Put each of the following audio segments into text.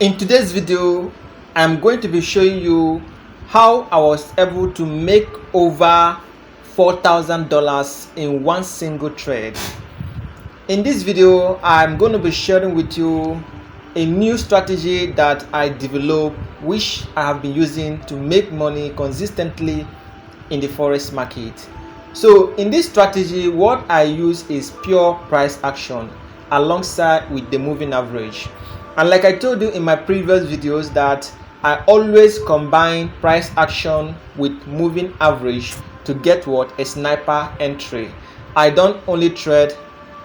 In today's video, I'm going to be showing you how I was able to make over $4,000 in one single trade. In this video, I'm going to be sharing with you a new strategy that I developed, which I have been using to make money consistently in the forex market. So in this strategy, what I use is pure price action alongside with the moving average. And like I told you in my previous videos that I always combine price action with moving average to get what? A sniper entry. I don't only trade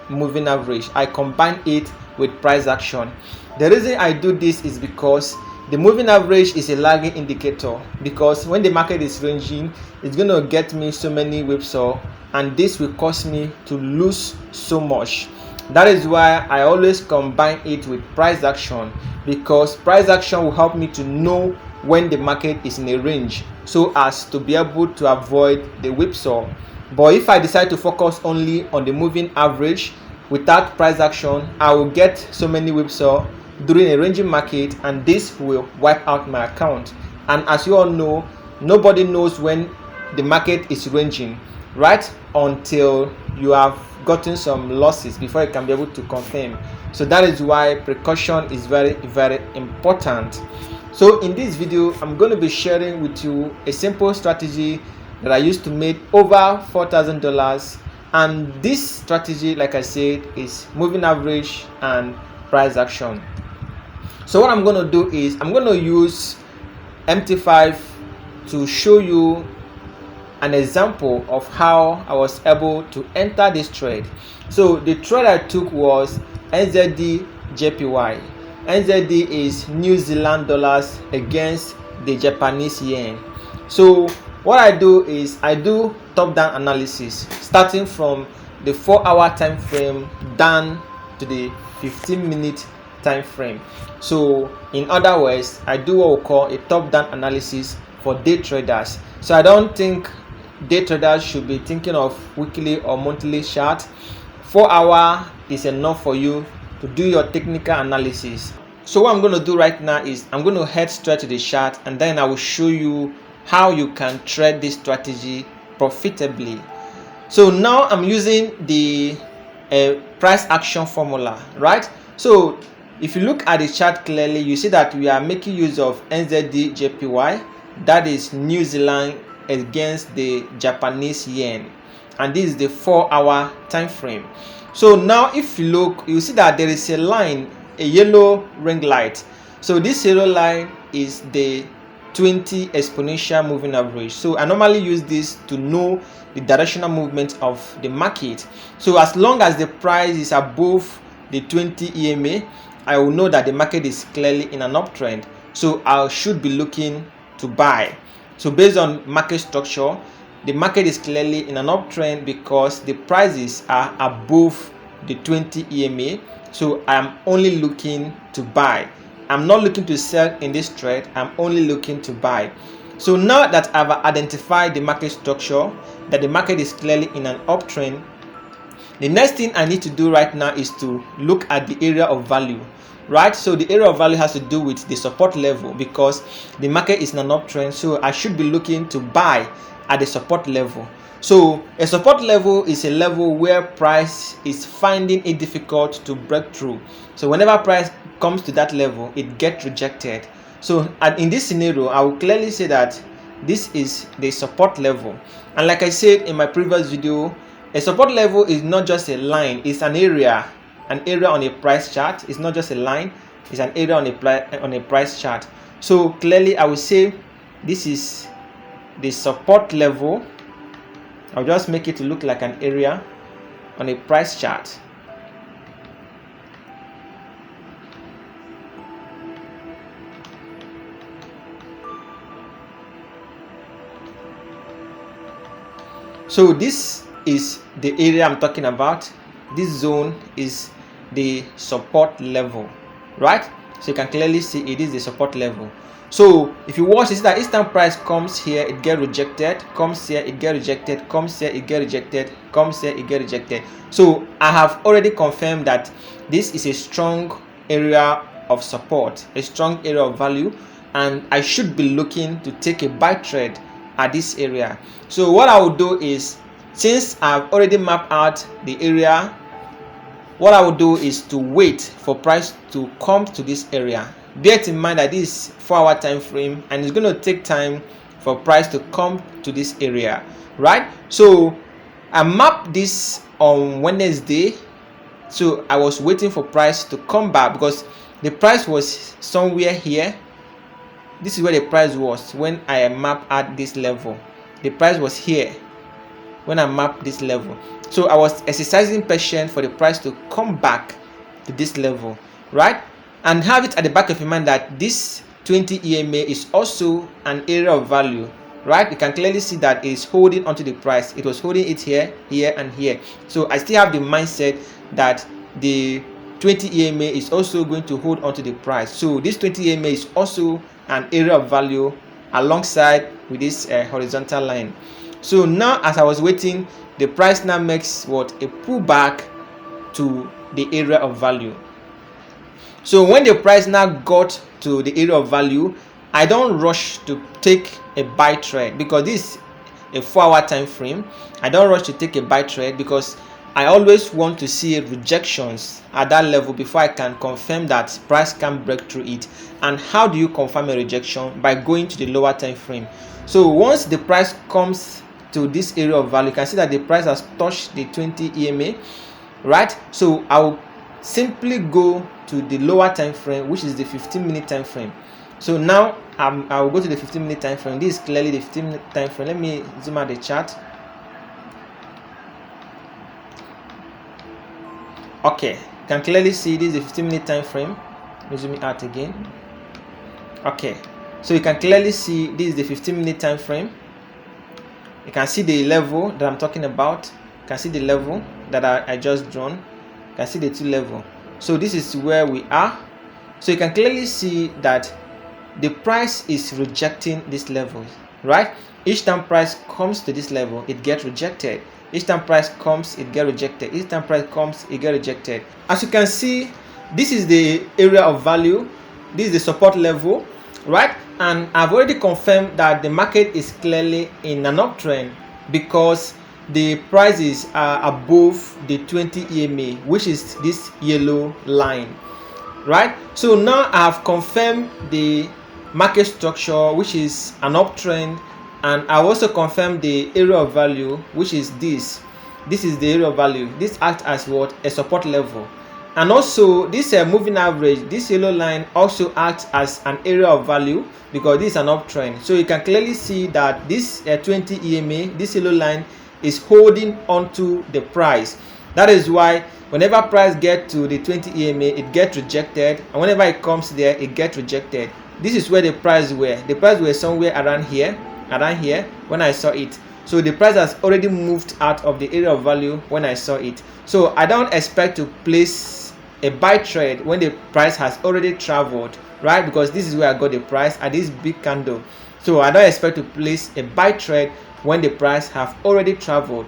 moving average, I combine it with price action. The reason I do this is because the moving average is a lagging indicator, because when the market is ranging, it's going to get me so many whipsaw, and this will cause me to lose so much. That is why I always combine it with price action, because price action will help me to know when the market is in a range so as to be able to avoid the whipsaw. But if I decide to focus only on the moving average without price action, I will get so many whipsaw during a ranging market, and this will wipe out my account. And as you all know, nobody knows when the market is ranging, right, until you have gotten some losses before you can be able to confirm. So that is why precaution is very important. So in this video, I'm going to be sharing with you a simple strategy that I used to make over $4,000, and this strategy, like I said, is moving average and price action. So what I'm going to do is I'm going to use MT5 to show you an example of how I was able to enter this trade. So the trade I took was NZD JPY. NZD is New Zealand dollars against the Japanese yen. So what I do is I do top-down analysis starting from the 4-hour time frame down to the 15-minute time frame. So in other words, I do what we call a top-down analysis for day traders. So I don't think day traders should be thinking of weekly or monthly chart. 4-hour is enough for you to do your technical analysis. So what I'm going to do right now is I'm going to head straight to the chart, and then I will show you how you can trade this strategy profitably. So now I'm using the price action formula, right? So if you look at the chart clearly, you see that we are making use of NZD JPY, that is New Zealand against the Japanese yen, and this is the 4-hour time frame. So now if you look, you see that there is a line, a yellow ring light. So this yellow line is the 20 exponential moving average. So I normally use this to know the directional movement of the market. So as long as the price is above the 20 EMA, I will know that the market is clearly in an uptrend, so I should be looking to buy. So based on market structure, the market is clearly in an uptrend because the prices are above the 20 EMA, so I am only looking to buy. I'm not looking to sell in this trade, I'm only looking to buy. So now that I've identified the market structure, that the market is clearly in an uptrend, the next thing I need to do right now is to look at the area of value, right? So the area of value has to do with the support level, because the market is in an uptrend, so I should be looking to buy at the support level. So a support level is a level where price is finding it difficult to break through. So whenever price comes to that level, it gets rejected. So in this scenario, I will clearly say that this is the support level. And like I said in my previous video, a support level is not just a line, it's an area on a price chart. It's not just a line, it's an area on a price chart. So clearly I will say this is the support level. I'll just make it to look like an area on a price chart. So this is the area I'm talking about. This zone is the support level, right? So you can clearly see it is the support level. So if you watch, you see that each time price comes here, it get rejected, comes here, it get rejected, comes here, it get rejected, comes here, it get rejected. So I have already confirmed that this is a strong area of support, a strong area of value, and I should be looking to take a buy trade at this area. So what I will do is, since I've already mapped out the area, what I will do is to wait for price to come to this area. Bear in mind that this is 4-hour time frame, and it's going to take time for price to come to this area, right? So I mapped this on Wednesday, so I was waiting for price to come back because the price was somewhere here. This is where the price was when I mapped at this level. The price was here when I mapped this level. So I was exercising patience for the price to come back to this level, right? And have it at the back of your mind that this 20 EMA is also an area of value, right? You can clearly see that it is holding onto the price. It was holding it here, here, and here. So I still have the mindset that the 20 EMA is also going to hold onto the price. So this 20 EMA is also an area of value alongside with this horizontal line. So now, as I was waiting, the price now makes what? A pullback to the area of value. So when the price now got to the area of value, I don't rush to take a buy trade because this is a 4-hour time frame. I don't rush to take a buy trade because I always want to see rejections at that level before I can confirm that price can break through it. And how do you confirm a rejection? By going to the lower time frame. So once the price comes to this area of value, you can see that the price has touched the 20 EMA, right? So I'll simply go to the lower time frame, which is the 15-minute time frame. So now I'll go to the 15-minute time frame. This is clearly the 15-minute time frame. Let me zoom out the chart. Okay, you can clearly see this is the 15-minute time frame. Let me zoom it out again. Okay, so you can clearly see this is the 15-minute time frame. You can see the level that I'm talking about. You can see the level that I just drawn. You can see the two level. So this is where we are. So you can clearly see that the price is rejecting this level, right? Each time price comes to this level, it gets rejected. Each time price comes, it gets rejected. Each time price comes, it gets rejected. As you can see, this is the area of value. This is the support level, right? And I've already confirmed that the market is clearly in an uptrend because the prices are above the 20 EMA, which is this yellow line, right? So now I have confirmed the market structure, which is an uptrend, and I also confirmed the area of value, which is this. This is the area of value. This acts as what? A support level. And also this moving average, this yellow line also acts as an area of value because this is an uptrend. So you can clearly see that this 20 EMA, this yellow line, is holding onto the price. That is why whenever price gets to the 20 EMA, it gets rejected, and whenever it comes there, it gets rejected. This is where the price were. The price were somewhere around here when I saw it. So the price has already moved out of the area of value when I saw it. So I don't expect to place a buy trade when the price has already traveled, right? Because this is where I got the price at this big candle. So I don't expect to place a buy trade when the price have already traveled.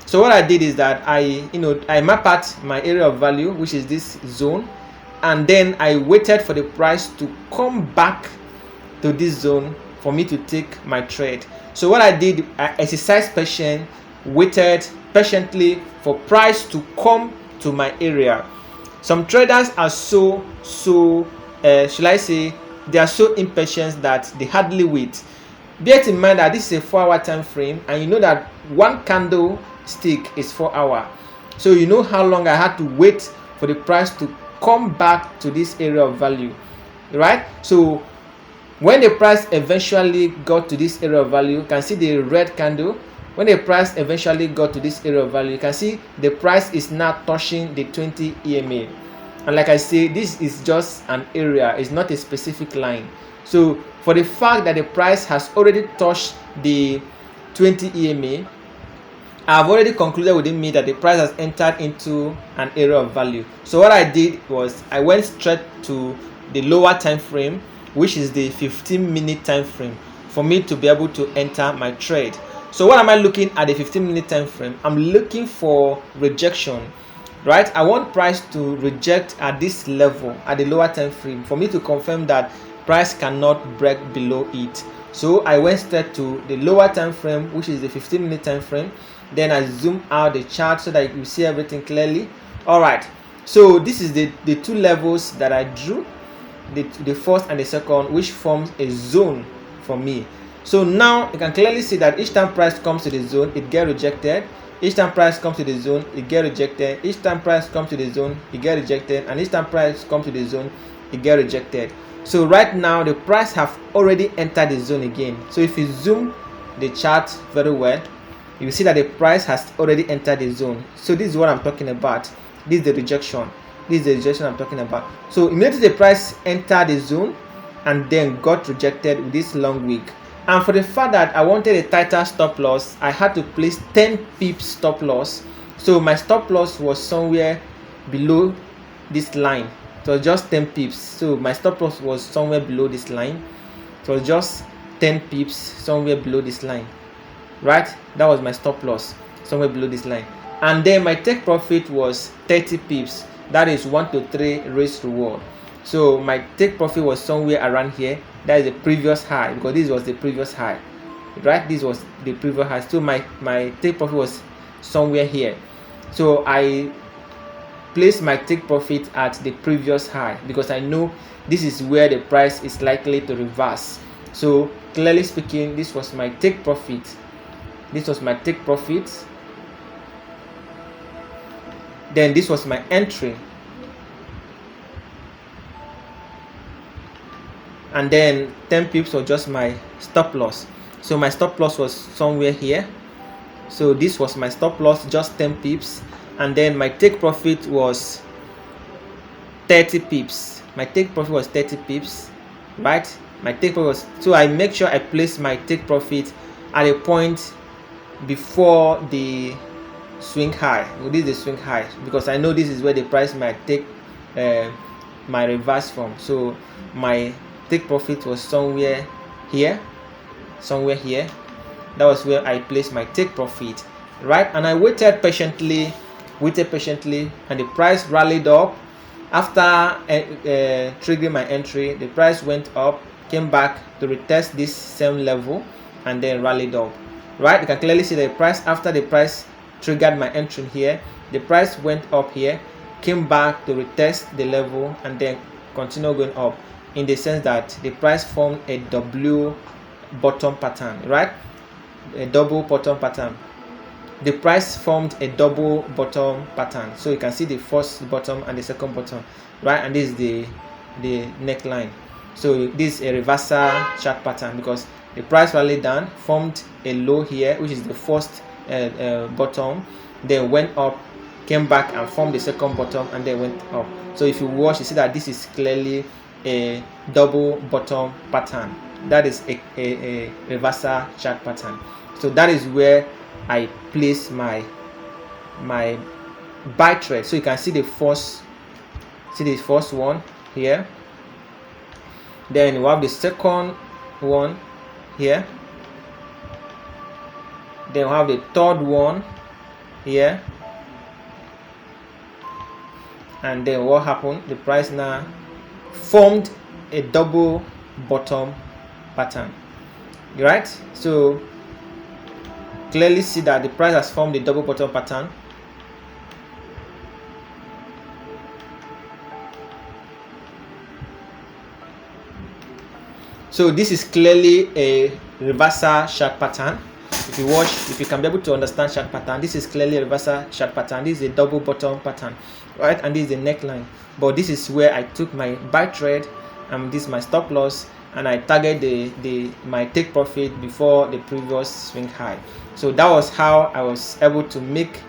So what I did is that I map out my area of value, which is this zone, and then I waited for the price to come back to this zone for me to take my trade. So what I did, I exercised patience, waited patiently for price to come to my area. Some traders are should I say, they are so impatient that they hardly wait. Bear in mind that this is a 4-hour time frame, and you know that one candle stick is 4 hours. So you know how long I had to wait for the price to come back to this area of value, right? So when the price eventually got to this area of value, you can see the red candle. When the price eventually got to this area of value, you can see the price is now touching the 20 EMA. And like I say, this is just an area, it's not a specific line. So for the fact that the price has already touched the 20 EMA, I've already concluded within me that the price has entered into an area of value. So what I did was I went straight to the lower time frame, which is the 15-minute time frame, for me to be able to enter my trade. So what am I looking at the 15-minute time frame? I'm looking for rejection. right? I want price to reject at this level, at the lower time frame, for me to confirm that price cannot break below it. So I went straight to the lower time frame, which is the 15-minute time frame. Then I zoom out the chart so that you see everything clearly. All right, so this is the two levels that I drew, the first and the second, which forms a zone for me. So now you can clearly see that each time price comes to the zone, it get rejected. Each time price comes to the zone, it get rejected. Each time price comes to the zone, it get rejected. And each time price comes to the zone, it get rejected. So right now the price have already entered the zone again. So if you zoom the chart very well, you will see that the price has already entered the zone. So this is what I'm talking about. This is the rejection. This is the rejection I'm talking about. So immediately the price entered the zone and then got rejected with this long wick. And for the fact that I wanted a tighter stop loss, I had to place 10 pips stop loss. So my stop loss was somewhere below this line. So just 10 pips. So my stop loss was somewhere below this line. So just 10 pips somewhere below this line. Right? That was my stop loss, somewhere below this line. And then my take profit was 30 pips. That is 1 to 3 risk reward. So my take profit was somewhere around here. That is the previous high, because this was the previous high, right? This was the previous high. So my take profit was somewhere here. So I placed my take profit at the previous high because I know this is where the price is likely to reverse. So clearly speaking, this was my take profit. This was my take profit. Then this was my entry. And then 10 pips was just my stop loss. So my stop loss was somewhere here. So this was my stop loss, just 10 pips. And then my take profit was 30 pips. My take profit was 30 pips, right? My take profit was, so I make sure I place my take profit at a point before the swing high. Well, this is the swing high because I know this is where the price might take my reverse from. So my take profit was somewhere here. That was where I placed my take profit, right? And I waited patiently, and the price rallied up. After triggering my entry, the price went up, came back to retest this same level, and then rallied up, right? You can clearly see the price, after the price triggered my entry here, the price went up here, came back to retest the level, and then continue going up, in the sense that the price formed a W bottom pattern, right? A double bottom pattern. The price formed a double bottom pattern. So you can see the first bottom and the second bottom, right? And this is the neckline. So this is a reversal chart pattern because the price rallied down, formed a low here, which is the first bottom, then went up, came back and formed the second bottom, and then went up. So if you watch, you see that this is clearly a double bottom pattern. That is a reversal chart pattern. So that is where I place my buy trade. So you can see the first one here, then you have the second one here, then we have the third one here, and then what happened? The price now formed a double bottom pattern, right? So clearly see that the price has formed a double bottom pattern. So this is clearly a reversal chart pattern. If you watch, if you can be able to understand chart pattern, this is clearly a reversal chart pattern. This is a double bottom pattern, right? And this is the neckline. But this is where I took my buy trade, and this is my stop loss, and I target my take profit before the previous swing high. So that was how I was able to make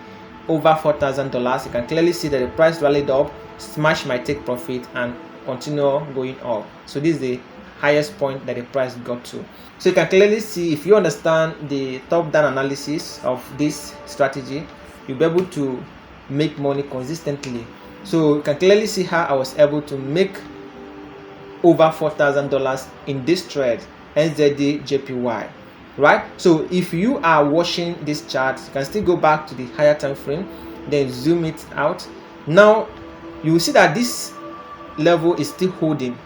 over $4,000. You can clearly see that the price rallied up, smashed my take profit, and continue going up. So this is the highest point that the price got to. So you can clearly see, if you understand the top-down analysis of this strategy, you'll be able to make money consistently. So you can clearly see how I was able to make over $4,000 in this trade, NZD JPY, right? So if you are watching this chart, you can still go back to the higher time frame, then zoom it out, Now you will see that this level is still holding.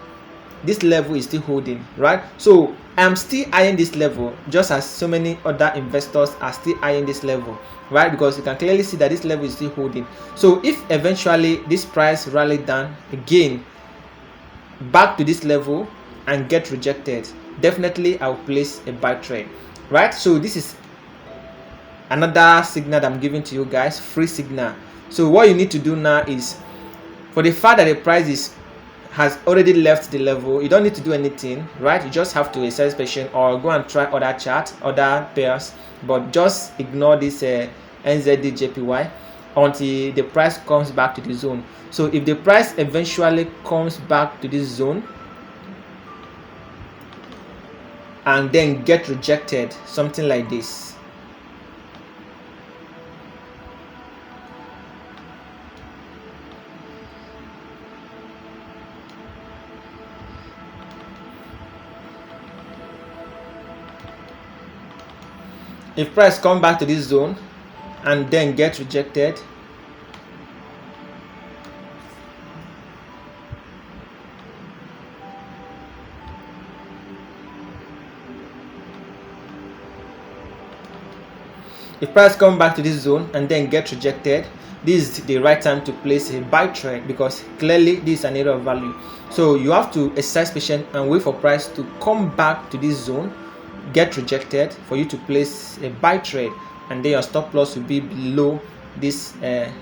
This level is still holding, right? So I'm still eyeing this level, just as so many other investors are still eyeing this level, right? Because you can clearly see that this level is still holding. So if eventually this price rally down again back to this level and get rejected, definitely I'll place a buy trade, right? So this is another signal that I'm giving to you guys, free signal. So what you need to do now is, for the fact that the price has already left the level, you don't need to do anything, right? You just have to exercise patience or go and try other charts, other pairs, but just ignore this NZD JPY until the price comes back to the zone. So if the price eventually comes back to this zone and then get rejected, something like this, if price come back to this zone and then get rejected, if price come back to this zone and then get rejected, this is the right time to place a buy trade, because clearly this is an area of value. So you have to exercise patience and wait for price to come back to this zone, get rejected, for you to place a buy trade, and then your stop loss will be below these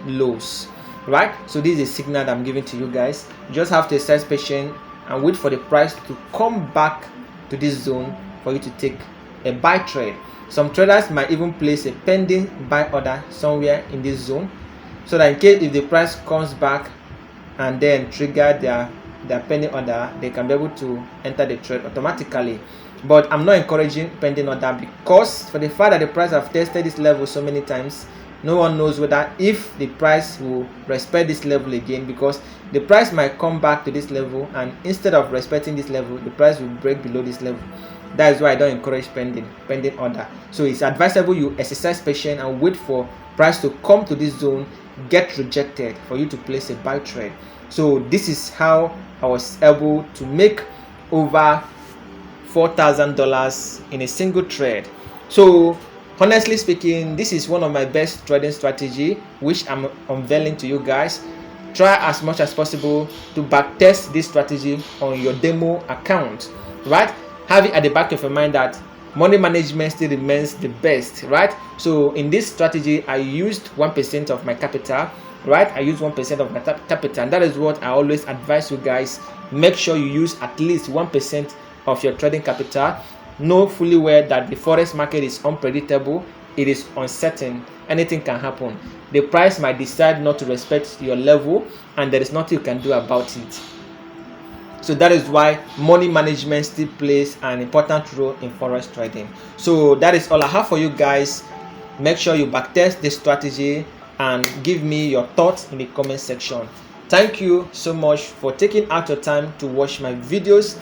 lows, right? So this is a signal that I'm giving to you guys. You just have to exercise patience and wait for the price to come back to this zone for you to take a buy trade. Some traders might even place a pending buy order somewhere in this zone, so that in case if the price comes back and then trigger their pending order, they can be able to enter the trade automatically. But I'm not encouraging pending order, because for the fact that the price have tested this level so many times, no one knows whether if the price will respect this level again, because the price might come back to this level and instead of respecting this level, the price will break below this level. That is why I don't encourage pending order. So it's advisable you exercise patience and wait for price to come to this zone, get rejected, for you to place a buy trade. So this is how I was able to make over $4,000 in a single trade. So honestly speaking, this is one of my best trading strategy, which I'm unveiling to you guys. Try as much as possible to backtest this strategy on your demo account, right? Have it at the back of your mind that money management still remains the best, right? So in this strategy, I used 1% of my capital, right? I use 1% of my capital, and that is what I always advise you guys. Make sure you use at least 1% of your trading capital. Know fully well that the forex market is unpredictable, it is uncertain, anything can happen. The price might decide not to respect your level, and there is nothing you can do about it. So that is why money management still plays an important role in forex trading. So that is all I have for you guys. Make sure you backtest this strategy and give me your thoughts in the comment section. Thank you so much for taking out your time to watch my videos.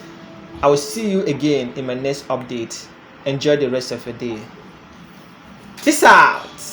I will see you again in my next update. Enjoy the rest of your day. Peace out.